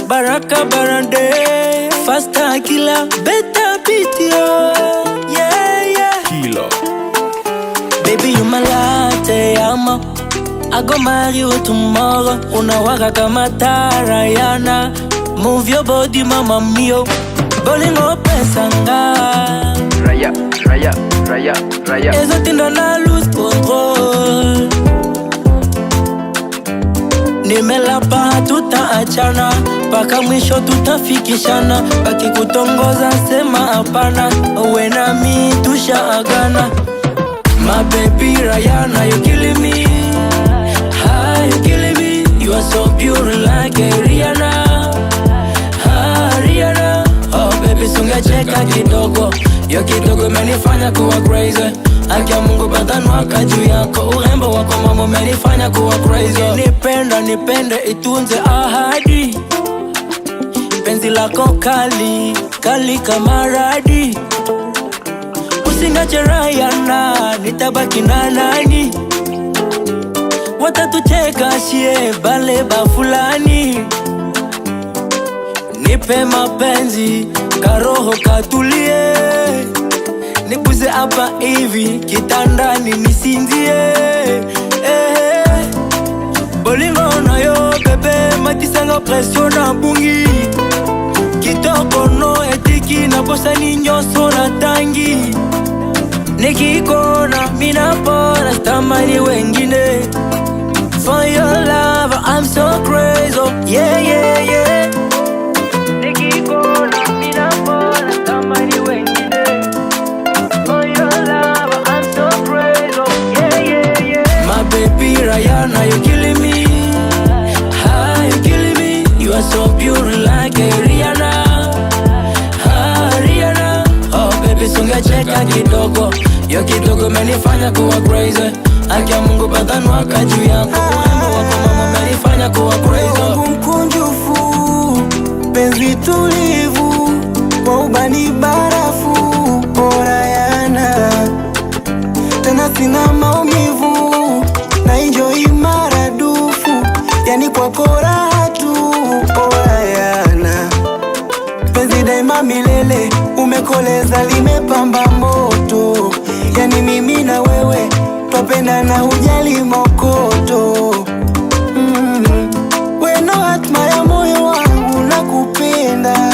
Baraka Barande, Fasta Killer, Beta Pitio. Yeah, yeah. Killer. Baby, you my latte, ama. I go marry you tomorrow. Unawaka kama Tarayana. Move your body, mama mio. Bolingo pesanga. Raya, raya, raya, raya. Ezo tindo na lose control. Nimelapa tutaachana, paka mwisho tutafikishana. Baki kutongoza sema hapana, uwe na mi tushaagana. My baby Rihanna, you killing me. Ah, you killing me. You are so pure like a Rihanna. Ah, Rihanna. Oh baby, sungecheka kidogo. Yo kidogo menifanya kuwa crazy. Akia Mungu batanwaka juu yako. Urembo wako mama menifanya kuwa crazy. Nipenda, nipende, itunze ahadi. Penzi lako kali, kali kama radi. Usingache Rihanna, nitabaki na nani? Watatucheka shie bale bafulani. Nipe mapenzi, karoho katulie. Nibuze hapa hivi, kitandani nisinzie. Bolingo na yo bebe, matisanga presyo na bungi. Kitoko no etiki, na posa ni nyoso na tangi. Nikikona, minapona, stamani wengine. For your love, I'm so crazy, yeah, yeah, yeah. Nikikona, minapona, stamani wengine. For your love, I'm so crazy, yeah, yeah, yeah. My baby Rihanna, you killing me. Ah, you killing me. You are so pure like a Rihanna. Ah, Rihanna. Oh baby, sungecheka kidogo. Yo kidogo menifanya kuwa crazy. Akia Mungu batanwaka juu yako. Urembo wako mama menifanya kuwa crazy. Mungu mkunjufu, penzi tulivu, kwa ubani barafu, Rihanna. Tena sina maumivu, na enjoy maradufu, yani kwako raha tu, Rihanna. Penzi daima milele, umekoleza limepamba moto. Yani mimi na wewe, twapenda na hujali mokoto. Weno hatma ya moyo wangu nakupenda.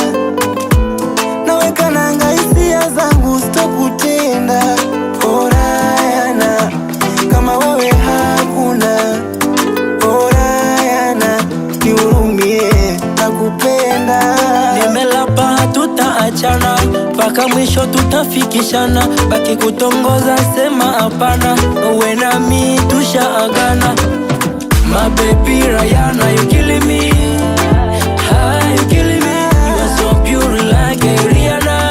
Naweka nanga hisia zangu sitokutenda. Rihanna, kama wewe hakuna. Rihanna, nihurumie nakupenda. Nimelapa tutaachana, paka mwisho tutafikishana. Baki kutongoza sema hapana, uwe na mi tushaagana. My baby Rihanna, you killing me. Ah, you killing me. You are so pure like a Rihanna.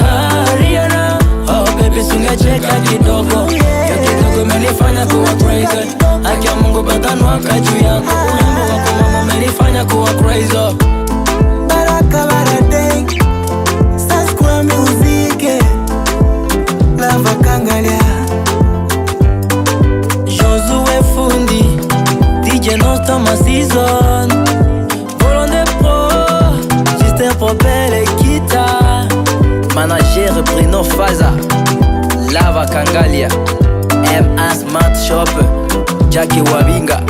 Ah, Rihanna. Oh baby, sungecheka kidogo. Yo kidogo menifanya kuwa crazy. Akia Mungu batanwaka juu yako. Urembo wako mama menifanya kuwa crazy. Baraka Barande, Saskwa Music, Lava Kangalia, Josué Fundi, DJ Nostra ma season. Volonté Pro, Juste Propel et Kita. Manager Bruno Faza, Lava Kangalia, M.A. Smart Shop, Jackie Wabinga.